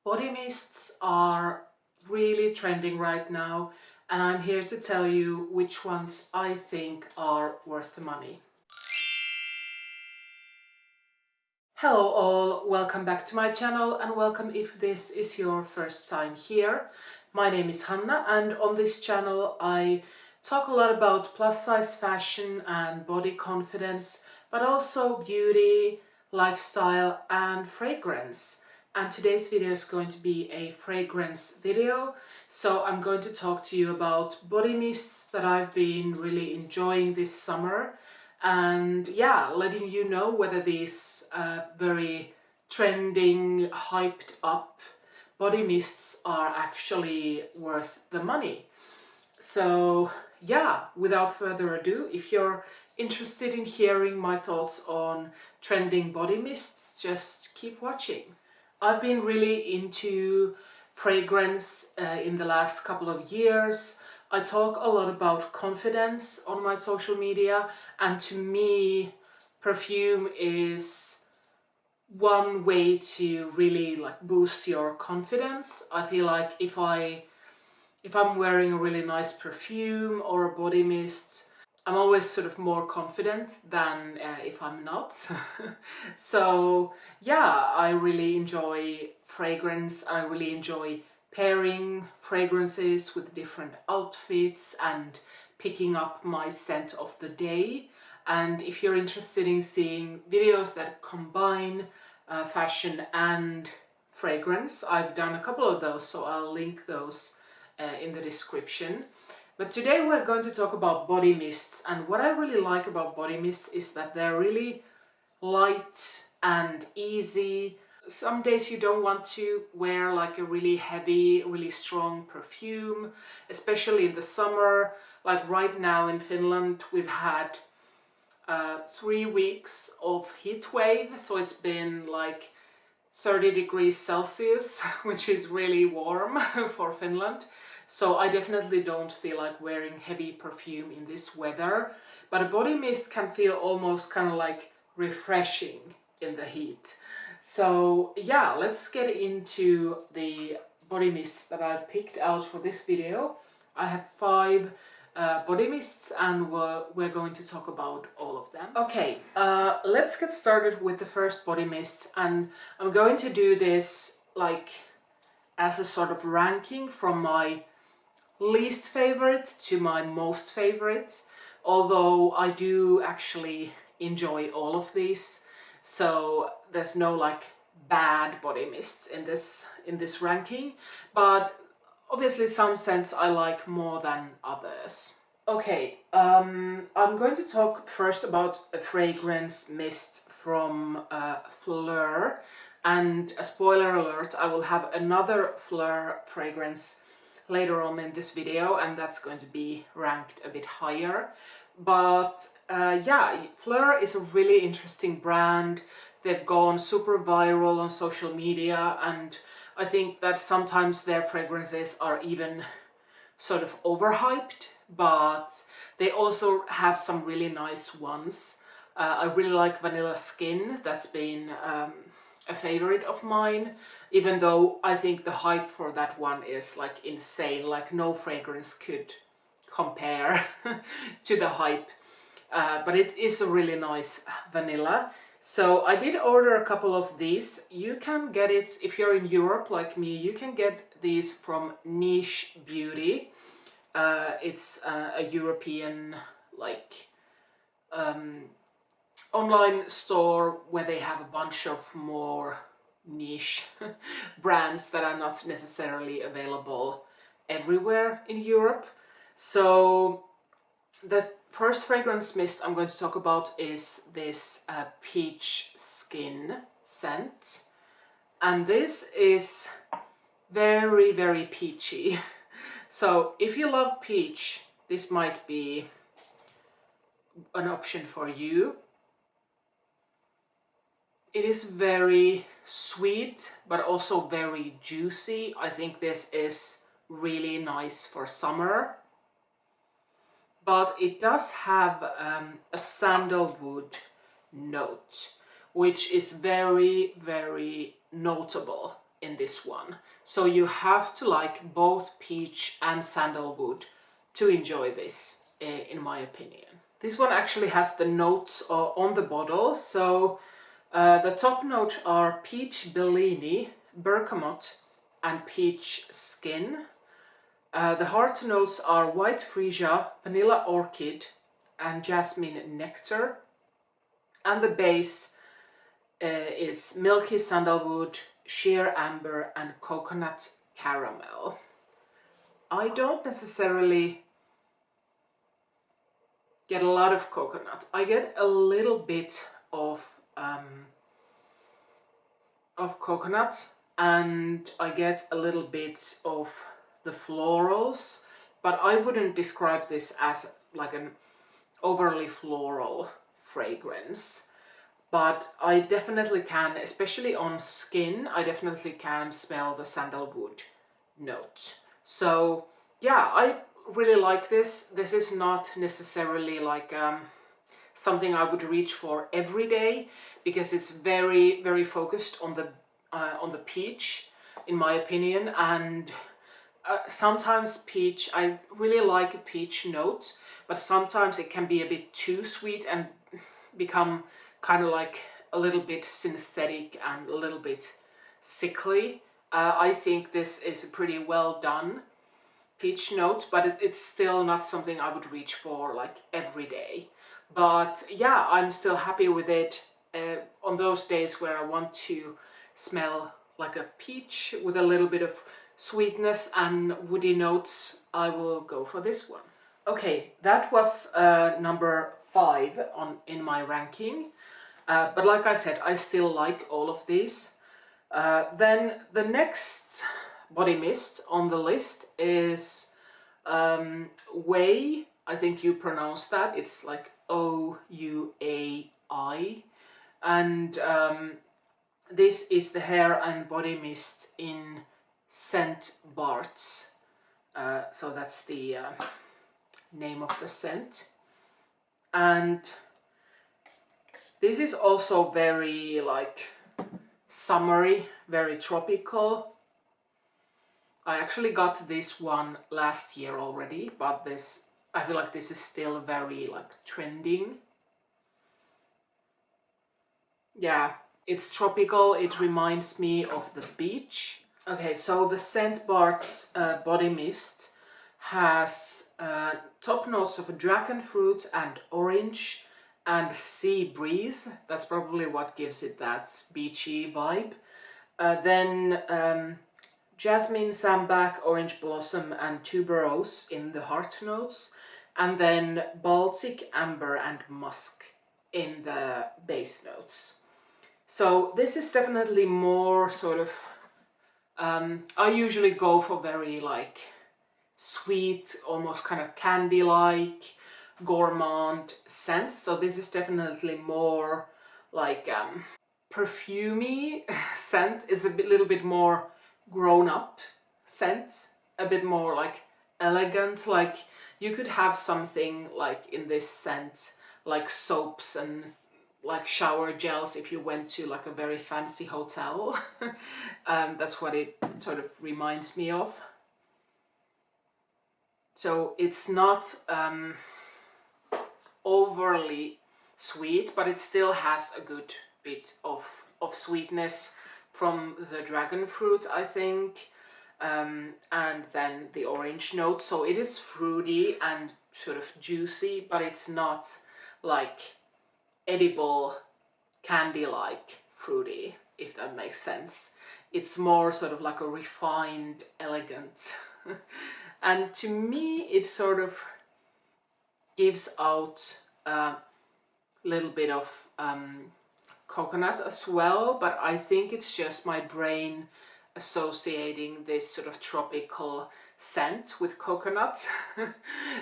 Body mists are really trending right now, and I'm here to tell you which ones I think are worth the money. Hello all, welcome back to my channel and welcome if this is your first time here. My name is Hanna and on this channel I talk a lot about plus size fashion and body confidence, but also beauty, lifestyle and fragrance. And today's video is going to be a fragrance video. So I'm going to talk to you about body mists that I've been really enjoying this summer. And yeah, letting you know whether these very trending, hyped up body mists are actually worth the money. So yeah, without further ado, if you're interested in hearing my thoughts on trending body mists, just keep watching. I've been really into fragrance in the last couple of years. I talk a lot about confidence on my social media, and to me, perfume is one way to really boost your confidence. I feel like if I'm wearing a really nice perfume or a body mist, I'm always sort of more confident than if I'm not. So yeah, I really enjoy fragrance. I really enjoy pairing fragrances with different outfits and picking up my scent of the day. And if you're interested in seeing videos that combine fashion and fragrance, I've done a couple of those, so I'll link those in the description. But today we're going to talk about body mists, and what I really like about body mists is that they're really light and easy. Some days you don't want to wear like a really heavy, really strong perfume, especially in the summer. Like right now in Finland we've had 3 weeks of heat wave, so it's been like 30 degrees Celsius, which is really warm for Finland. So I definitely don't feel like wearing heavy perfume in this weather, but a body mist can feel almost kind of like refreshing in the heat. So yeah, let's get into the body mists that I've picked out for this video. I have 5 body mists and we're going to talk about all of them. Okay, let's get started with the first body mist, and I'm going to do this like as a sort of ranking from my least favorite to my most favorite, although I do actually enjoy all of these, so there's no like bad body mists in this ranking, but obviously some scents I like more than others. Okay, I'm going to talk first about a fragrance mist from Phlur, and a spoiler alert, I will have another Phlur fragrance later on in this video, and that's going to be ranked a bit higher. But yeah, Phlur is a really interesting brand. They've gone super viral on social media, and I think that sometimes their fragrances are even sort of overhyped, but they also have some really nice ones. I really like Vanilla Skin. That's been a favorite of mine, even though I think the hype for that one is like insane, like no fragrance could compare to the hype, but it is a really nice vanilla. So I did order a couple of these. You can get it, if you're in Europe like me, you can get these from Niche Beauty. It's a European like online store where they have a bunch of more niche brands that are not necessarily available everywhere in Europe. So the first fragrance mist I'm going to talk about is this peach skin scent, and this is very, very peachy. So if you love peach, this might be an option for you. It is very sweet, but also very juicy. I think this is really nice for summer. But it does have a sandalwood note, which is very, very notable in this one. So you have to like both peach and sandalwood to enjoy this, in my opinion. This one actually has the notes on the bottle. So the top notes are peach bellini, bergamot, and peach skin. The heart notes are white freesia, vanilla orchid, and jasmine nectar. And the base is milky sandalwood, sheer amber, and coconut caramel. I don't necessarily get a lot of coconut. I get a little bit of coconut, and I get a little bit of the florals, but I wouldn't describe this as like an overly floral fragrance. But I definitely can, especially on skin, I definitely can smell the sandalwood note. So yeah, I really like this. This is not necessarily like something I would reach for every day, because it's very, very focused on the peach, in my opinion. And sometimes peach, I really like a peach note, but sometimes it can be a bit too sweet and become kind of like a little bit synthetic and a little bit sickly. I think this is a pretty well done peach note, but it's still not something I would reach for like every day. But yeah, I'm still happy with it on those days where I want to smell like a peach with a little bit of sweetness and woody notes. I will go for this one. Okay, that was number 5 in my ranking. But like I said, I still like all of these. Then the next body mist on the list is Ouai. I think you pronounce that. It's like Ouai. And this is the hair and body mist in scent barts. So that's the name of the scent. And this is also very like summery, very tropical. I actually got this one last year already, but I feel like this is still very like trending. Yeah, it's tropical. It reminds me of the beach. Okay, so the Scent Bart's body mist has top notes of dragon fruit and orange and sea breeze. That's probably what gives it that beachy vibe. Then jasmine, sambac, orange blossom, and tuberose in the heart notes. And then Baltic, amber, and musk in the base notes. So this is definitely more sort of, I usually go for very like sweet, almost kind of candy-like, gourmand scents. So this is definitely more like perfumey scent. Is little bit more grown-up scent, a bit more like elegant. Like you could have something like in this scent, like soaps and like shower gels if you went to like a very fancy hotel. That's what it sort of reminds me of. So it's not overly sweet, but it still has a good bit of sweetness from the dragon fruit, I think, and then the orange note. So it is fruity and sort of juicy, but it's not like edible candy-like fruity, if that makes sense. It's more sort of like a refined, elegant. And to me, it sort of gives out a little bit of coconut as well, but I think it's just my brain associating this sort of tropical scent with coconut.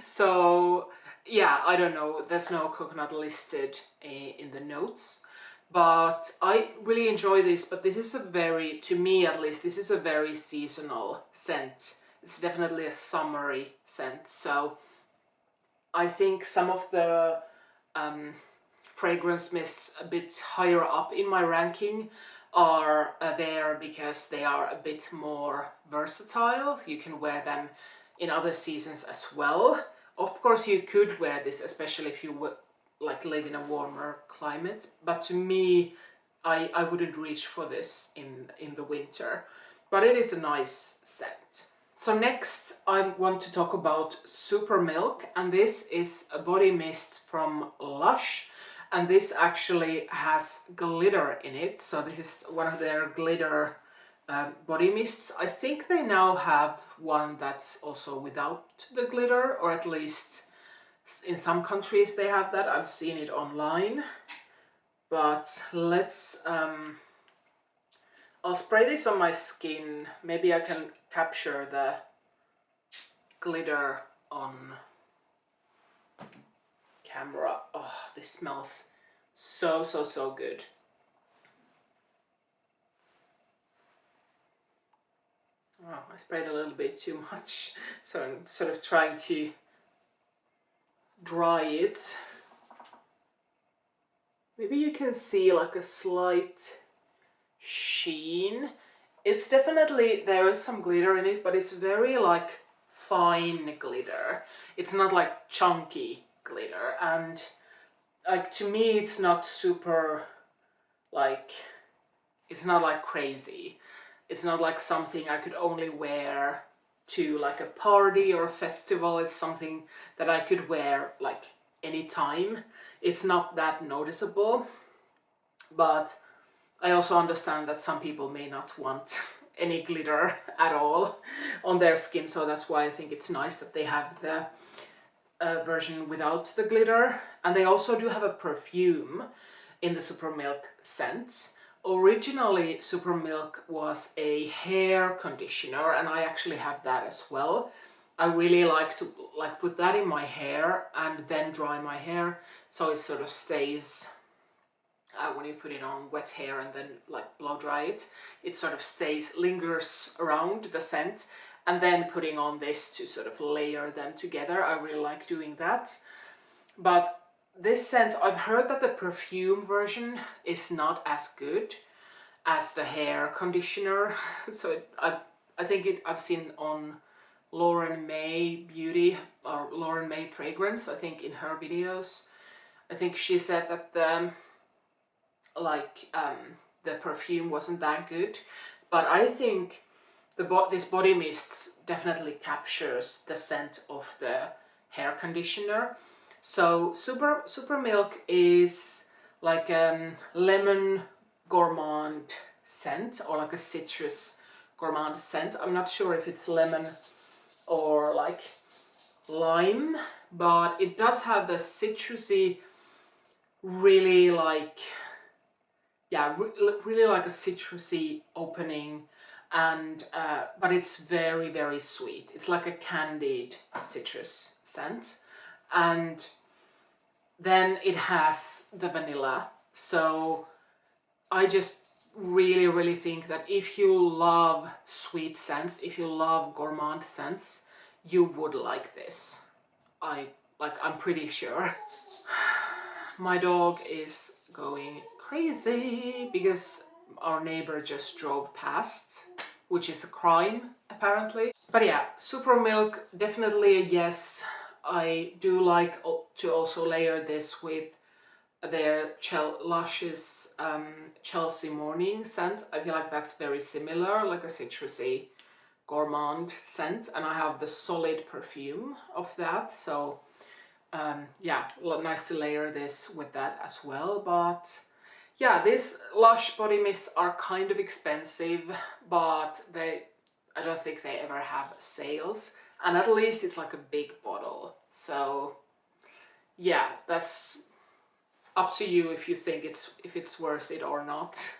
So yeah, I don't know, there's no coconut listed in the notes, but I really enjoy this. But this is a very, to me at least, this is a very seasonal scent. It's definitely a summery scent. So I think some of the fragrance mists a bit higher up in my ranking are there because they are a bit more versatile. You can wear them in other seasons as well. Of course, you could wear this, especially if you like live in a warmer climate. But to me, I wouldn't reach for this in the winter. But it is a nice scent. So next I want to talk about Super Milk, and this is a body mist from Lush, and this actually has glitter in it. So this is one of their glitter body mists. I think they now have one that's also without the glitter, or at least in some countries they have that. I've seen it online. But let's I'll spray this on my skin. Maybe I can capture the glitter on camera. Oh, this smells so good. Oh, I sprayed a little bit too much, so I'm sort of trying to dry it. Maybe you can see like a slight sheen. It's definitely, there is some glitter in it, but it's very like fine glitter. It's not like chunky glitter, and like to me it's not super like, it's not like crazy. It's not like something I could only wear to like a party or a festival. It's something that I could wear like anytime. It's not that noticeable, but I also understand that some people may not want any glitter at all on their skin, so that's why I think it's nice that they have the version without the glitter. And they also do have a perfume in the Super Milk scent. Originally, Super Milk was a hair conditioner, and I actually have that as well. I really like to put that in my hair and then dry my hair, so it sort of stays, when you put it on wet hair and then like blow dry it, it sort of stays, lingers around the scent. And then putting on this to sort of layer them together, I really like doing that. But this scent, I've heard that the perfume version is not as good as the hair conditioner. So I think I've seen on Lauren May Beauty or Lauren May Fragrance, I think in her videos, I think she said that the perfume wasn't that good. But I think this body mist definitely captures the scent of the hair conditioner. So Super Milk is like a lemon gourmand scent, or like a citrus gourmand scent. I'm not sure if it's lemon or like lime, but it does have the citrusy, really like, yeah, really like a citrusy opening. And but it's very sweet. It's like a candied citrus scent. And then it has the vanilla. So I just really think that if you love sweet scents, if you love gourmand scents, you would like this. I'm pretty sure. My dog is going crazy because our neighbor just drove past, which is a crime apparently. But yeah, Super Milk, definitely a yes. I do like to also layer this with their Lush's Chelsea Morning scent. I feel like that's very similar, like a citrusy gourmand scent, and I have the solid perfume of that, so yeah, nice to layer this with that as well. But yeah, these Lush body mists are kind of expensive, but I don't think they ever have sales, and at least it's like a big bottle. So yeah, that's up to you if you think if it's worth it or not.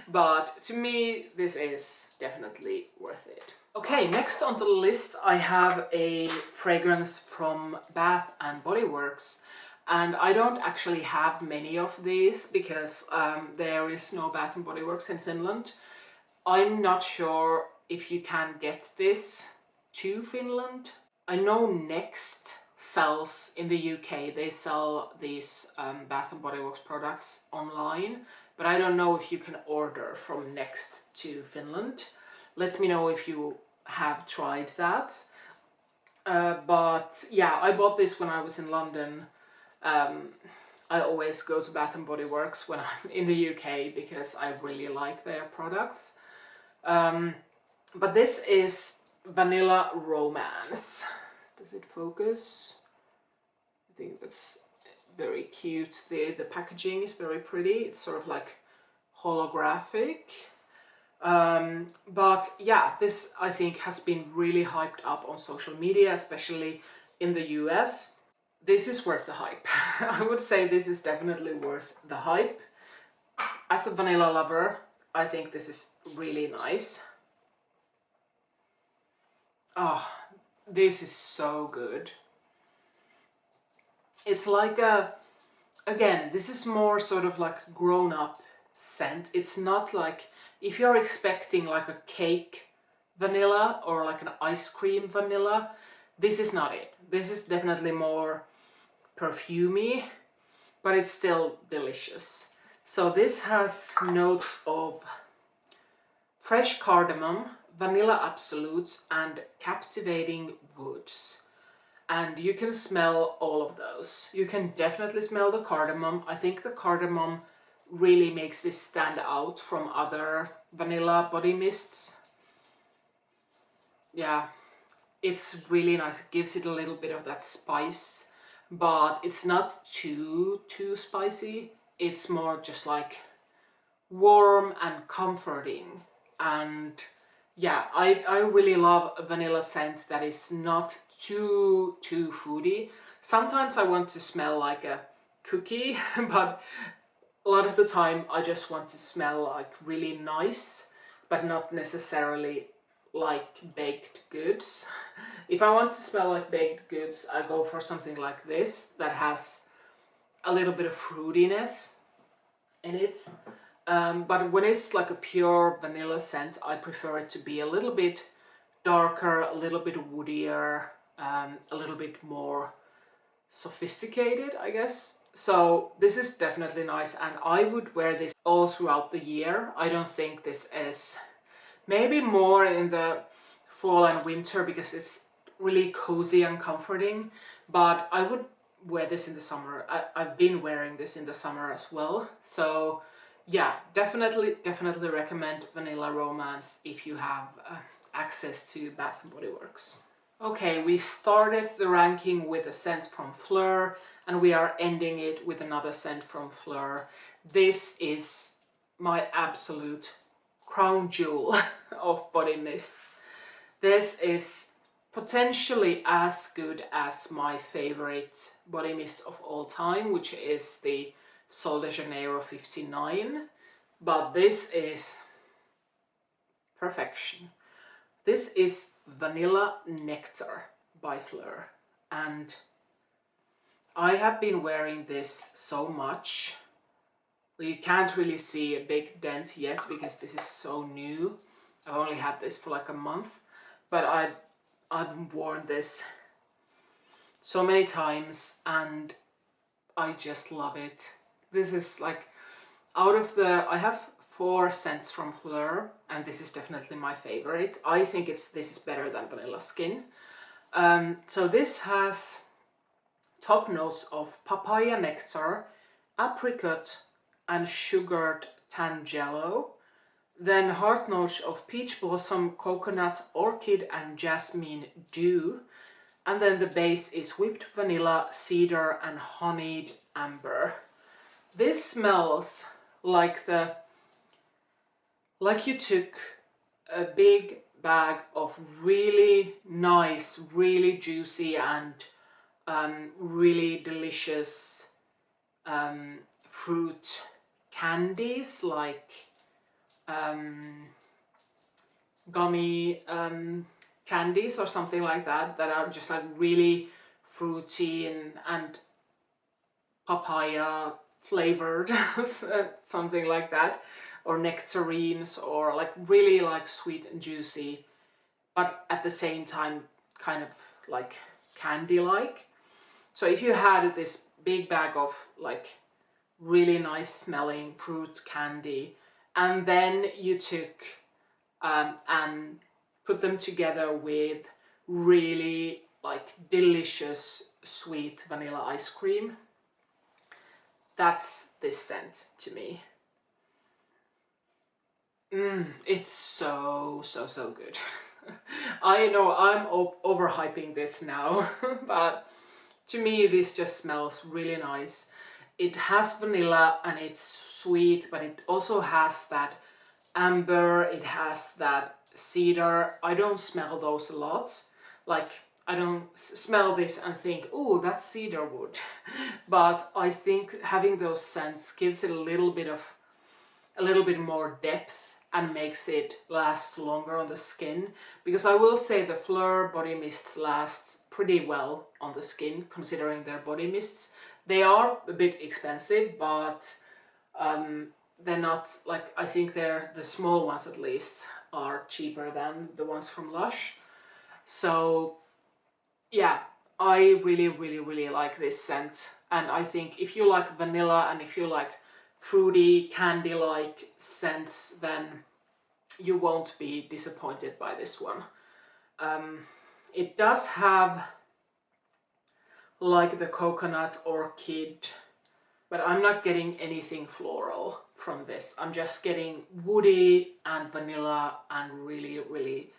But to me, this is definitely worth it. Okay, next on the list I have a fragrance from Bath and Body Works, and I don't actually have many of these because there is no Bath and Body Works in Finland. I'm not sure if you can get this to Finland. I know Next sells in the UK, they sell these Bath and Body Works products online, but I don't know if you can order from next to Finland. Let me know if you have tried that. But yeah, I bought this when I was in London. I always go to Bath and Body Works when I'm in the UK because I really like their products. But this is Vanilla Romance. Does it focus? I think that's very cute. The packaging is very pretty. It's sort of like holographic. But yeah, this I think has been really hyped up on social media, especially in the US. This is worth the hype. I would say this is definitely worth the hype. As a vanilla lover, I think this is really nice. Oh, this is so good. It's like again, this is more sort of like grown-up scent. It's not like, if you're expecting like a cake vanilla or like an ice cream vanilla, this is not it. This is definitely more perfumey, but it's still delicious. So this has notes of fresh cardamom, vanilla absolute, and captivating woods. And you can smell all of those. You can definitely smell the cardamom. I think the cardamom really makes this stand out from other vanilla body mists. Yeah, it's really nice. It gives it a little bit of that spice, but it's not too spicy. It's more just like warm and comforting. And yeah, I really love a vanilla scent that is not too foody. Sometimes I want to smell like a cookie, but a lot of the time I just want to smell like really nice, but not necessarily like baked goods. If I want to smell like baked goods, I go for something like this that has a little bit of fruitiness in it. But when it's like a pure vanilla scent, I prefer it to be a little bit darker, a little bit woodier, a little bit more sophisticated, I guess. So this is definitely nice, and I would wear this all throughout the year. I don't think this is, maybe more in the fall and winter because it's really cozy and comforting, but I would wear this in the summer. I've been wearing this in the summer as well. So yeah, definitely recommend Vanilla Romance if you have access to Bath and Body Works. Okay, we started the ranking with a scent from Phlur, and we are ending it with another scent from Phlur. This is my absolute crown jewel of body mists. This is potentially as good as my favorite body mist of all time, which is the Sol de Janeiro 59, but this is perfection. This is Vanilla Nectar by Phlur, and I have been wearing this so much. You can't really see a big dent yet because this is so new. I've only had this for like a month, but I've worn this so many times and I just love it. This is like, out of the, I have 4 scents from Phlur, and this is definitely my favorite. I think this is better than Vanilla Skin. So this has top notes of papaya nectar, apricot, and sugared tangelo. Then heart notes of peach blossom, coconut, orchid, and jasmine dew. And then the base is whipped vanilla, cedar, and honeyed amber. This smells like you took a big bag of really nice, really juicy, and really delicious fruit candies, like gummy candies or something like that, that are just like really fruity and papaya flavored, something like that, or nectarines, or like really like sweet and juicy, but at the same time kind of like candy-like. So if you had this big bag of like really nice smelling fruit candy, and then you took and put them together with really like delicious sweet vanilla ice cream. That's this scent to me. It's so good. I know I'm overhyping this now, but to me this just smells really nice. It has vanilla and it's sweet, but it also has that amber, it has that cedar. I don't smell those a lot. Like, I don't smell this and think, oh, that's cedar wood. But I think having those scents gives it a little bit more depth and makes it last longer on the skin, because I will say the Phlur body mists last pretty well on the skin considering their body mists. They are a bit expensive, but they're not, like, I think they're, the small ones at least, are cheaper than the ones from Lush. So yeah, I really like this scent, and I think if you like vanilla and if you like fruity candy-like scents, then you won't be disappointed by this one. It does have like the coconut orchid, but I'm not getting anything floral from this. I'm just getting woody and vanilla and really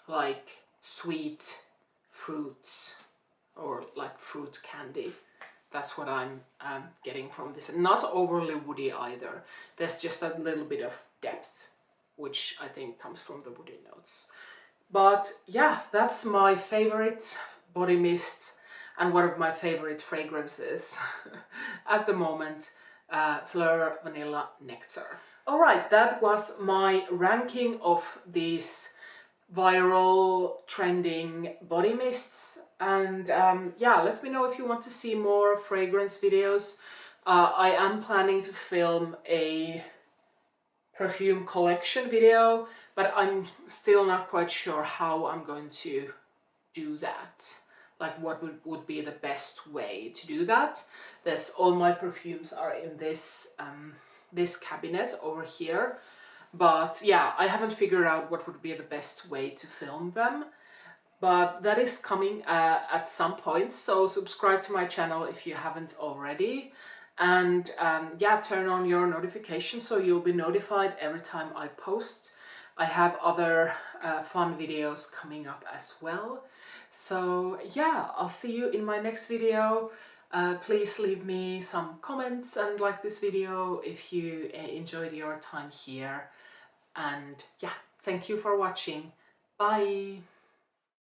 like sweet fruits, or like fruit candy. That's what I'm getting from this. Not overly woody either. There's just a little bit of depth, which I think comes from the woody notes. But yeah, that's my favorite body mist and one of my favorite fragrances at the moment, Phlur Vanilla Nectar. Alright, that was my ranking of these viral trending body mists, and yeah, let me know if you want to see more fragrance videos. I am planning to film a perfume collection video, but I'm still not quite sure how I'm going to do that. Like, what would be the best way to do that. There's all my perfumes are in this this cabinet over here. But yeah, I haven't figured out what would be the best way to film them. But that is coming at some point, so subscribe to my channel if you haven't already. And yeah, turn on your notifications so you'll be notified every time I post. I have other fun videos coming up as well. So yeah, I'll see you in my next video. Please leave me some comments and like this video if you enjoyed your time here. And yeah, thank you for watching. Bye!